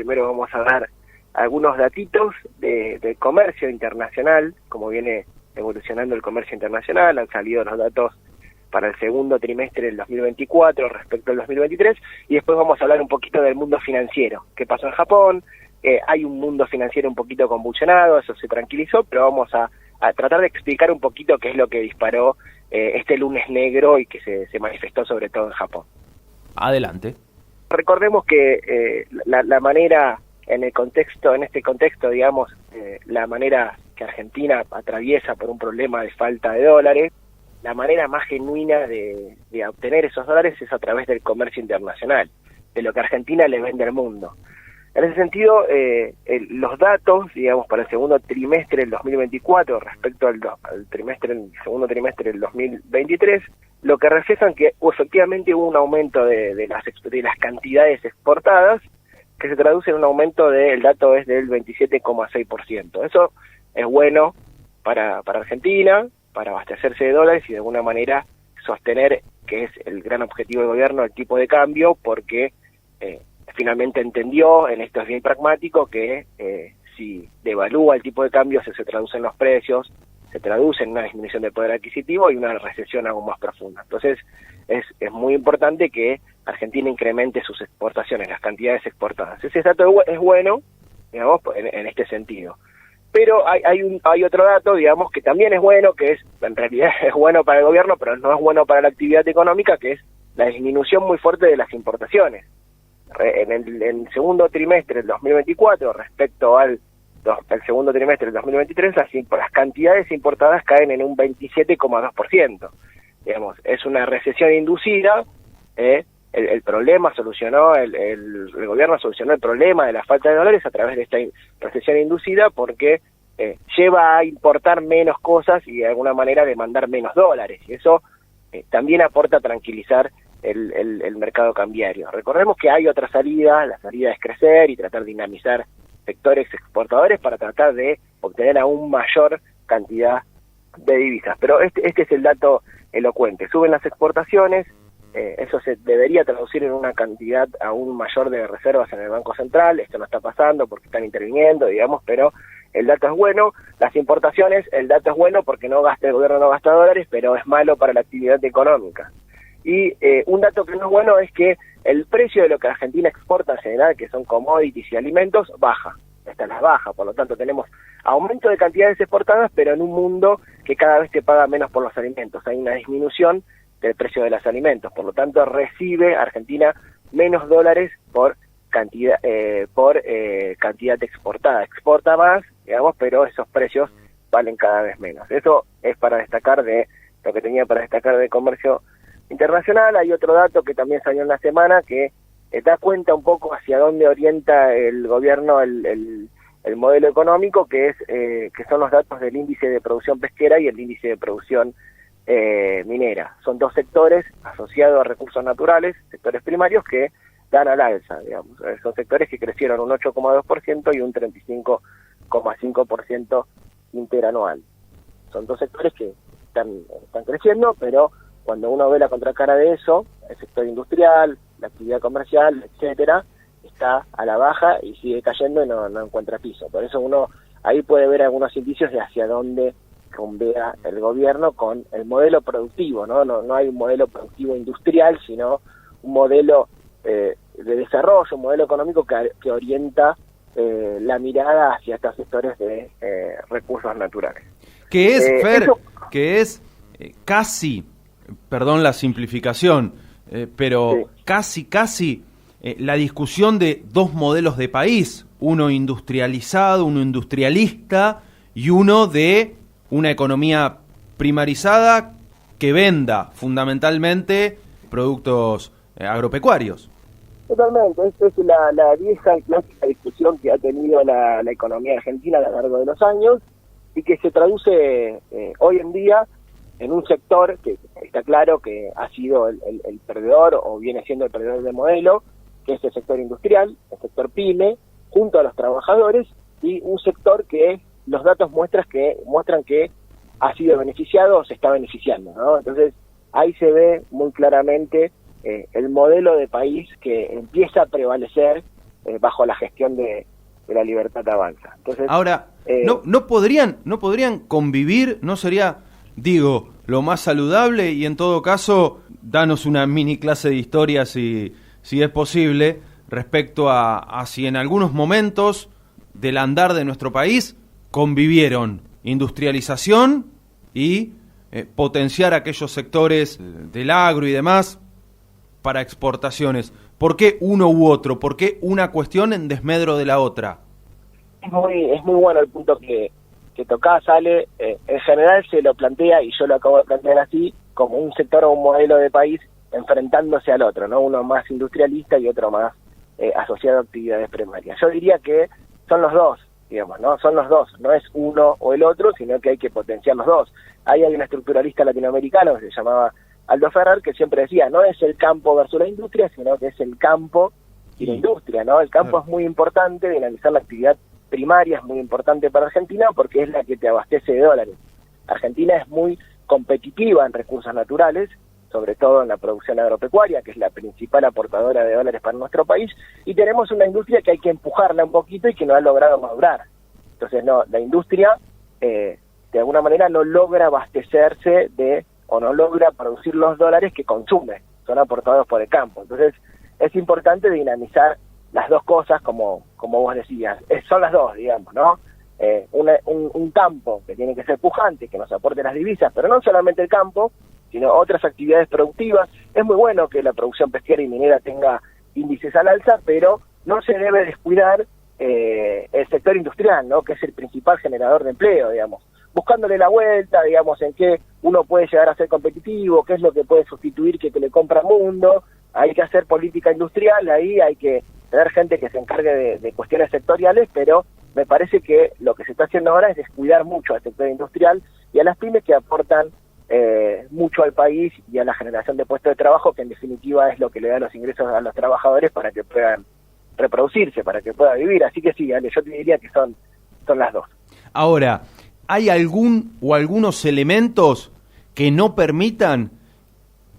primero vamos a dar algunos datitos de comercio internacional, como viene evolucionando el comercio internacional. Han salido los datos para el segundo trimestre del 2024 respecto al 2023, y después vamos a hablar un poquito del mundo financiero, qué pasó en Japón. Hay un mundo financiero un poquito convulsionado, eso se tranquilizó, pero vamos a tratar de explicar un poquito qué es lo que disparó este lunes negro y que se manifestó sobre todo en Japón. Adelante. Recordemos que la manera, en este contexto, digamos, la manera que Argentina atraviesa por un problema de falta de dólares, la manera más genuina de obtener esos dólares es a través del comercio internacional, de lo que Argentina le vende al mundo. En ese sentido, los datos, digamos, para el segundo trimestre del 2024 respecto al segundo trimestre del 2023, lo que reflejan que efectivamente hubo un aumento de las cantidades exportadas, que se traduce en un aumento el dato es del 27,6%. Eso es bueno para Argentina, para abastecerse de dólares y de alguna manera sostener, que es el gran objetivo del gobierno, el tipo de cambio, porque finalmente entendió, en esto es bien pragmático, que si devalúa el tipo de cambio se traduce en los precios, se traduce en una disminución del poder adquisitivo y una recesión aún más profunda. Entonces es muy importante que Argentina incremente sus exportaciones, las cantidades exportadas. Ese dato es bueno, digamos, en este sentido. Pero hay otro dato, digamos, que también es bueno, que en realidad es bueno para el gobierno, pero no es bueno para la actividad económica, que es la disminución muy fuerte de las importaciones. En el segundo trimestre del 2024 respecto al segundo trimestre del 2023, las cantidades importadas caen en un 27,2%. Digamos, es una recesión inducida. El problema solucionó, el gobierno solucionó el problema de la falta de dólares a través de esta recesión inducida, porque lleva a importar menos cosas y de alguna manera demandar menos dólares, y eso también aporta a tranquilizar el mercado cambiario. Recordemos que hay otra salida, la salida es crecer y tratar de dinamizar sectores exportadores para tratar de obtener aún mayor cantidad de divisas. Pero este es el dato elocuente. Suben las exportaciones, eso se debería traducir en una cantidad aún mayor de reservas en el Banco Central. Esto no está pasando porque están interviniendo, digamos, pero el dato es bueno. Las importaciones, el dato es bueno porque el gobierno no gasta dólares, pero es malo para la actividad económica. Y un dato que no es bueno es que el precio de lo que Argentina exporta en general, que son commodities y alimentos, baja. Esta las baja, por lo tanto tenemos aumento de cantidades exportadas, pero en un mundo que cada vez te paga menos por los alimentos. Hay una disminución del precio de los alimentos, por lo tanto recibe Argentina menos dólares por cantidad exportada. Exporta más, digamos, pero esos precios valen cada vez menos. Eso es para destacar de lo que tenía para destacar de comercio internacional. Hay otro dato que también salió en la semana que da cuenta un poco hacia dónde orienta el gobierno el modelo económico, que son los datos del índice de producción pesquera y el índice de producción minera. Son dos sectores asociados a recursos naturales, sectores primarios, que dan al alza, digamos. Son sectores que crecieron un 8,2% y un 35,5% interanual. Son dos sectores que están creciendo, pero cuando uno ve la contracara de eso, el sector industrial, la actividad comercial, etcétera, está a la baja y sigue cayendo y no encuentra piso. Por eso uno ahí puede ver algunos indicios de hacia dónde rumbea el gobierno con el modelo productivo, ¿no? No hay un modelo productivo industrial, sino un modelo de desarrollo, un modelo económico que orienta la mirada hacia estos sectores de recursos naturales. Que es, Fer, que es casi, perdón la simplificación, pero sí, casi la discusión de dos modelos de país, uno industrializado, uno industrialista y uno de una economía primarizada que venda fundamentalmente productos agropecuarios. Totalmente, esta es la vieja y clásica discusión que ha tenido la economía argentina a lo largo de los años y que se traduce hoy en día en un sector que está claro que ha sido el perdedor o viene siendo el perdedor del modelo, que es el sector industrial, el sector pyme, junto a los trabajadores, y un sector que los datos muestran que ha sido beneficiado o se está beneficiando, ¿no? Entonces ahí se ve muy claramente el modelo de país que empieza a prevalecer bajo la gestión de la Libertad Avanza. Entonces, ahora, no podrían convivir, ¿no sería, digo, lo más saludable? Y en todo caso, danos una mini clase de historia, si es posible, respecto a si en algunos momentos del andar de nuestro país convivieron industrialización y potenciar aquellos sectores del agro y demás para exportaciones. ¿Por qué uno u otro? ¿Por qué una cuestión en desmedro de la otra? Es muy bueno el punto que tocás, Ale. En general se lo plantea, y yo lo acabo de plantear así, como un sector o un modelo de país enfrentándose al otro, ¿no? Uno más industrialista y otro más asociado a actividades primarias. Yo diría que son los dos, digamos, ¿no? Son los dos, no es uno o el otro, sino que hay que potenciar los dos. Ahí hay un estructuralista latinoamericano que se llamaba Aldo Ferrer, que siempre decía, no es el campo versus la industria, sino que es el campo y la industria, ¿no? El campo es muy importante, dinamizar la actividad primaria es muy importante para Argentina porque es la que te abastece de dólares. Argentina es muy competitiva en recursos naturales, sobre todo en la producción agropecuaria, que es la principal aportadora de dólares para nuestro país, y tenemos una industria que hay que empujarla un poquito y que no ha logrado madurar. Entonces, no, la industria de alguna manera no logra abastecerse o no logra producir los dólares que consume, son aportados por el campo. Entonces, es importante dinamizar las dos cosas, como vos decías, son las dos, digamos, ¿no? Un campo que tiene que ser pujante, que nos aporte las divisas, pero no solamente el campo, sino otras actividades productivas. Es muy bueno que la producción pesquera y minera tenga índices al alza, pero no se debe descuidar el sector industrial, ¿no? Que es el principal generador de empleo, digamos, buscándole la vuelta, digamos, en qué uno puede llegar a ser competitivo, qué es lo que puede sustituir que le compra al mundo. Hay que hacer política industrial, ahí hay que tener gente que se encargue de cuestiones sectoriales, pero me parece que lo que se está haciendo ahora es descuidar mucho al sector industrial y a las pymes que aportan mucho al país y a la generación de puestos de trabajo, que en definitiva es lo que le da los ingresos a los trabajadores para que puedan reproducirse, para que puedan vivir. Así que sí, Ale, yo te diría que son las dos. Ahora, ¿hay algún o algunos elementos que no permitan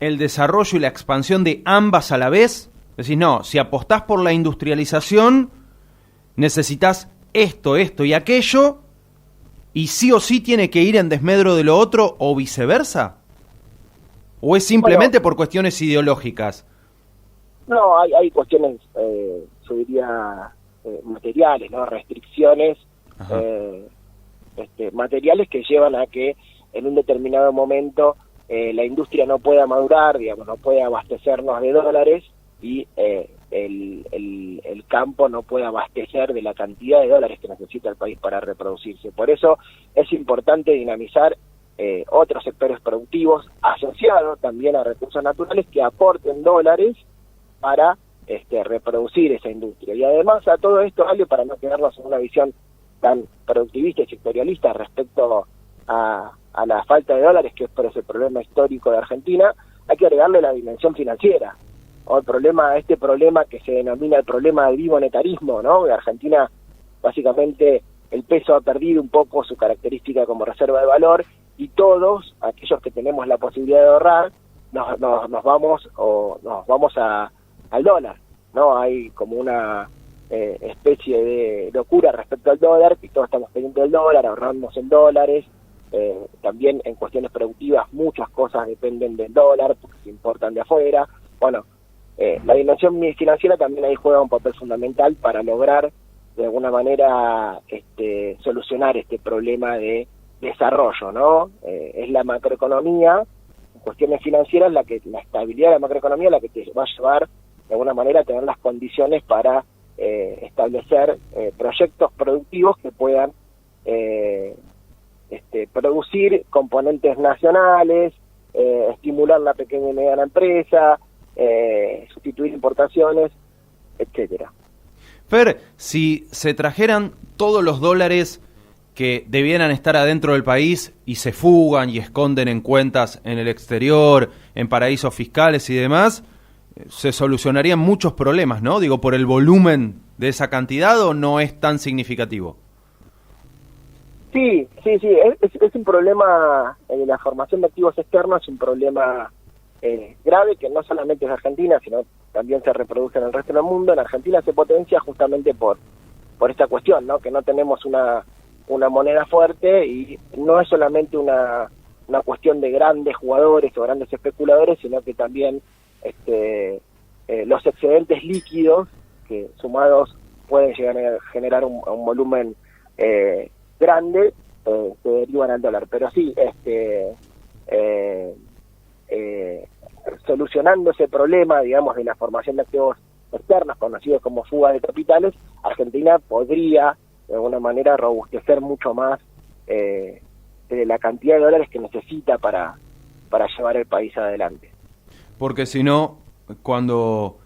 el desarrollo y la expansión de ambas a la vez? Es decir, no, si apostás por la industrialización, necesitas esto y aquello, y sí o sí tiene que ir en desmedro de lo otro, o viceversa. ¿O es simplemente por cuestiones ideológicas? No, hay cuestiones, yo diría, materiales, ¿no? Restricciones materiales que llevan a que en un determinado momento la industria no pueda madurar, digamos, no pueda abastecernos de dólares, y el campo no puede abastecer de la cantidad de dólares que necesita el país para reproducirse. Por eso es importante dinamizar otros sectores productivos asociados también a recursos naturales que aporten dólares para reproducir esa industria. Y además a todo esto, Ale, para no quedarnos en una visión tan productivista y sectorialista respecto a la falta de dólares, que es por ese problema histórico de Argentina, hay que agregarle la dimensión financiera, o este problema que se denomina el problema del bimonetarismo, ¿no? De Argentina, básicamente, el peso ha perdido un poco su característica como reserva de valor, y todos aquellos que tenemos la posibilidad de ahorrar nos vamos al dólar, ¿no? Hay como una especie de locura respecto al dólar, que todos estamos pendientes del dólar, ahorramos en dólares. También en cuestiones productivas muchas cosas dependen del dólar porque se importan de afuera. Bueno, la dimensión financiera también ahí juega un papel fundamental para lograr de alguna manera solucionar este problema de desarrollo, ¿no? Es la macroeconomía, en cuestiones financieras, la estabilidad de la macroeconomía la que te va a llevar de alguna manera a tener las condiciones para establecer proyectos productivos que puedan producir componentes nacionales, estimular la pequeña y mediana empresa, sustituir importaciones, etcétera. Fer, si se trajeran todos los dólares que debieran estar adentro del país y se fugan y esconden en cuentas en el exterior, en paraísos fiscales y demás, se solucionarían muchos problemas, ¿no? Digo, por el volumen de esa cantidad, ¿o no es tan significativo? Sí, es un problema, la formación de activos externos es un problema grave, que no solamente es de Argentina, sino también se reproduce en el resto del mundo. En Argentina se potencia justamente por esta cuestión, ¿no? Que no tenemos una moneda fuerte, y no es solamente una cuestión de grandes jugadores o grandes especuladores, sino que también los excedentes líquidos, que sumados pueden llegar a generar un volumen grande, se derivan al dólar. Pero sí, solucionando ese problema, digamos, de la formación de activos externos, conocidos como fuga de capitales, Argentina podría, de alguna manera, robustecer mucho más la cantidad de dólares que necesita para llevar el país adelante. Porque si no, cuando,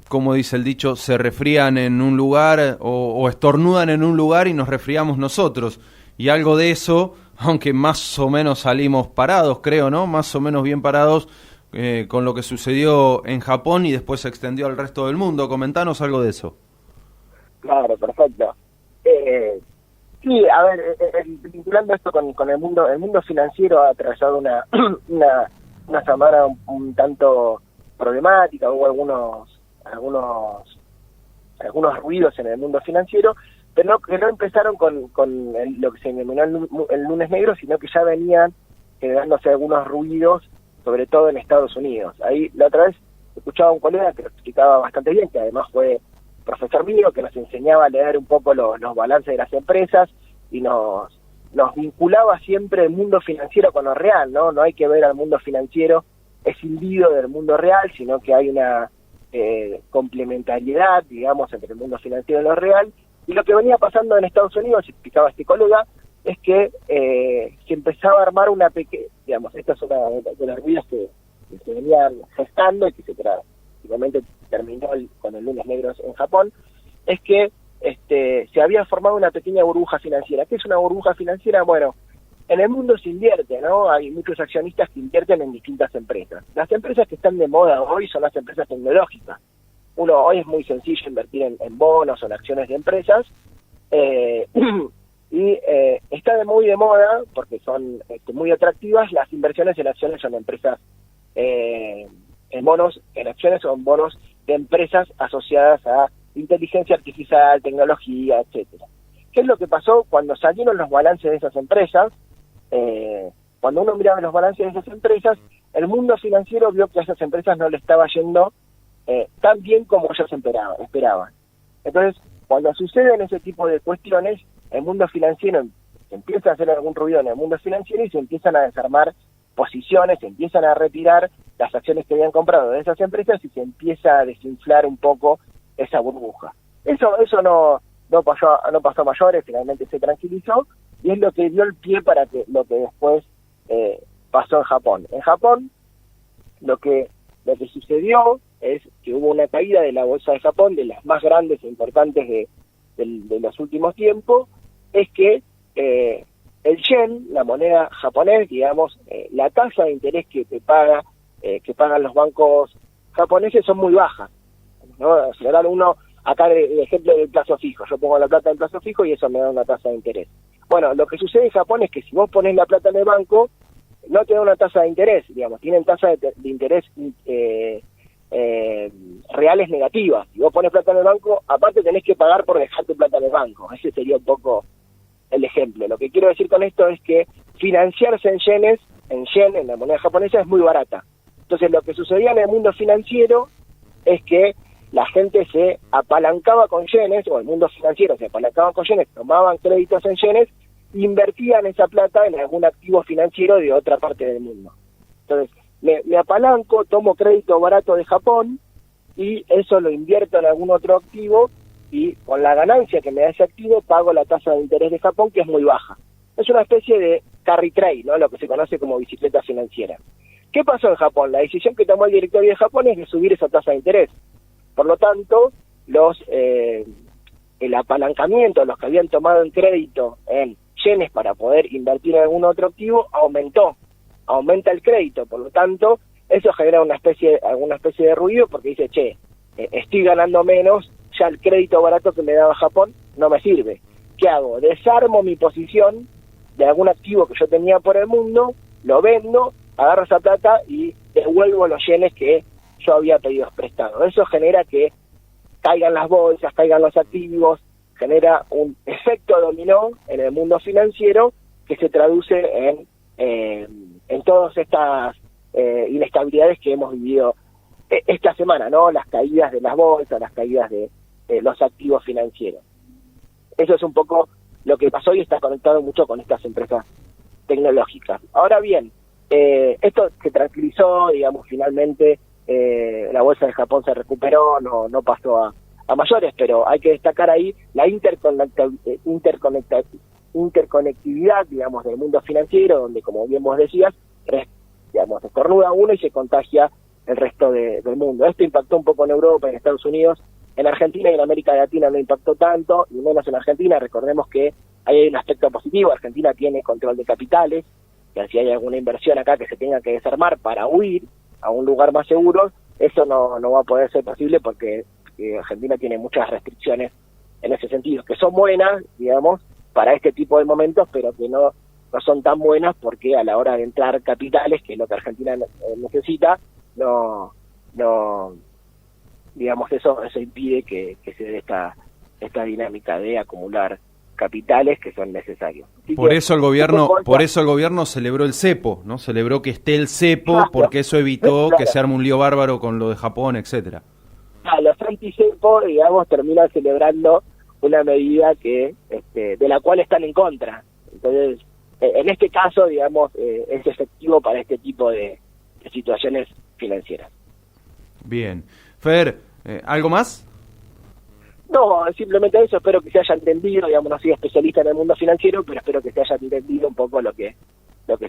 como dice el dicho, se resfrían en un lugar o estornudan en un lugar y nos resfriamos nosotros. Y algo de eso, aunque más o menos salimos parados, creo, ¿no? Más o menos bien parados con lo que sucedió en Japón y después se extendió al resto del mundo. Comentanos algo de eso. Claro, perfecto. Sí, a ver, vinculando esto con el mundo financiero ha atravesado una semana un tanto problemática. Hubo algunos ruidos en el mundo financiero, pero que no empezaron con lo que se denominó el lunes negro, sino que ya venían generándose algunos ruidos, sobre todo en Estados Unidos. Ahí la otra vez escuchaba a un colega que lo explicaba bastante bien, que además fue profesor mío, que nos enseñaba a leer un poco los balances de las empresas y nos vinculaba siempre el mundo financiero con lo real, ¿no? No hay que ver al mundo financiero escindido del mundo real, sino que hay una complementariedad, digamos, entre el mundo financiero y lo real. Y lo que venía pasando en Estados Unidos, explicaba este colega, es que se empezaba a armar una pequeña, digamos, esta es una de las ruidas que se venían gestando y que finalmente terminó con el lunes negro en Japón, es que se había formado una pequeña burbuja financiera. ¿Qué es una burbuja financiera? Bueno, en el mundo se invierte, ¿no? Hay muchos accionistas que invierten en distintas empresas. Las empresas que están de moda hoy son las empresas tecnológicas. Hoy es muy sencillo invertir en bonos o en acciones de empresas, y está muy de moda, porque son muy atractivas, las inversiones en acciones o en empresas, en bonos, en acciones o en bonos de empresas asociadas a inteligencia artificial, tecnología, etcétera. ¿Qué es lo que pasó cuando salieron los balances de esas empresas? Cuando uno miraba los balances de esas empresas, el mundo financiero vio que a esas empresas no le estaba yendo tan bien como ellos esperaban. Entonces, cuando suceden ese tipo de cuestiones, el mundo financiero empieza a hacer algún ruido en el mundo financiero y se empiezan a desarmar posiciones, se empiezan a retirar las acciones que habían comprado de esas empresas y se empieza a desinflar un poco esa burbuja. Eso no pasó a mayores, finalmente se tranquilizó, y es lo que dio el pie para que lo que después pasó en Japón. En Japón, lo que sucedió es que hubo una caída de la bolsa de Japón, de las más grandes e importantes de los últimos tiempos. Es que el yen, la moneda japonés, digamos, la tasa de interés que pagan los bancos japoneses son muy bajas, ¿no? En general uno, acá el ejemplo del plazo fijo, yo pongo la plata en plazo fijo y eso me da una tasa de interés. Bueno, lo que sucede en Japón es que si vos ponés la plata en el banco, no te da una tasa de interés, digamos, tienen tasas de interés reales negativas. Si vos pones plata en el banco, aparte tenés que pagar por dejar tu plata en el banco. Ese sería un poco el ejemplo. Lo que quiero decir con esto es que financiarse en yen, en la moneda japonesa, es muy barata. Entonces lo que sucedía en el mundo financiero es que la gente se apalancaba con yenes, o el mundo financiero se apalancaba con yenes, tomaban créditos en yenes, invertían esa plata en algún activo financiero de otra parte del mundo. Entonces, me apalanco, tomo crédito barato de Japón y eso lo invierto en algún otro activo y con la ganancia que me da ese activo pago la tasa de interés de Japón, que es muy baja. Es una especie de carry trade, ¿no? Lo que se conoce como bicicleta financiera. ¿Qué pasó en Japón? La decisión que tomó el directorio de Japón es de subir esa tasa de interés. Por lo tanto, el apalancamiento, los que habían tomado en crédito en yenes para poder invertir en algún otro activo, aumenta el crédito. Por lo tanto, eso genera alguna especie de ruido, porque dice, estoy ganando menos, ya el crédito barato que me daba Japón no me sirve. ¿Qué hago? Desarmo mi posición de algún activo que yo tenía por el mundo, lo vendo, agarro esa plata y devuelvo los yenes que yo había pedido prestado. Eso genera que caigan las bolsas, caigan los activos, genera un efecto dominó en el mundo financiero que se traduce en todas estas inestabilidades que hemos vivido esta semana, ¿no? Las caídas de las bolsas, las caídas de los activos financieros. Eso es un poco lo que pasó y está conectado mucho con estas empresas tecnológicas. Ahora bien, esto se tranquilizó, digamos, finalmente la bolsa de Japón se recuperó, no pasó a mayores, pero hay que destacar ahí la interconectividad, digamos, del mundo financiero, donde, como bien vos decías, digamos, estornuda uno y se contagia el resto del mundo. Esto impactó un poco en Europa, en Estados Unidos, en Argentina y en América Latina no impactó tanto, y menos en Argentina. Recordemos que hay un aspecto positivo. Argentina tiene control de capitales, que si hay alguna inversión acá que se tenga que desarmar para huir a un lugar más seguro, eso no va a poder ser posible porque Argentina tiene muchas restricciones en ese sentido, que son buenas, digamos, para este tipo de momentos, pero que no son tan buenas porque a la hora de entrar capitales, que es lo que Argentina necesita, digamos, eso impide que se dé esta dinámica de acumular capitales que son necesarios. Por eso el gobierno celebró el cepo, ¿no? Celebró que esté el cepo, porque eso evitó que se arme un lío bárbaro con lo de Japón, etcétera. Los anti-cepo, digamos, terminan celebrando una medida que de la cual están en contra. Entonces, en este caso, digamos, es efectivo para este tipo de situaciones financieras. Bien. Fer, ¿algo más? No, simplemente eso. Espero que se haya entendido, digamos, no soy especialista en el mundo financiero, pero espero que se haya entendido un poco lo que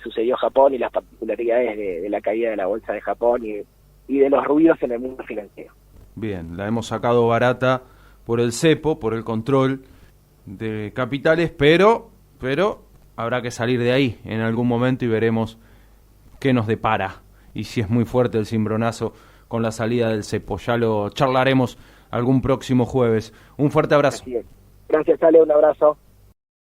sucedió en Japón y las particularidades de la caída de la bolsa de Japón y de los ruidos en el mundo financiero. Bien, la hemos sacado barata por el cepo, por el control de capitales, pero habrá que salir de ahí en algún momento y veremos qué nos depara y si es muy fuerte el cimbronazo con la salida del cepo. Ya lo charlaremos algún próximo jueves. Un fuerte abrazo. Así es. Gracias, Ale, un abrazo.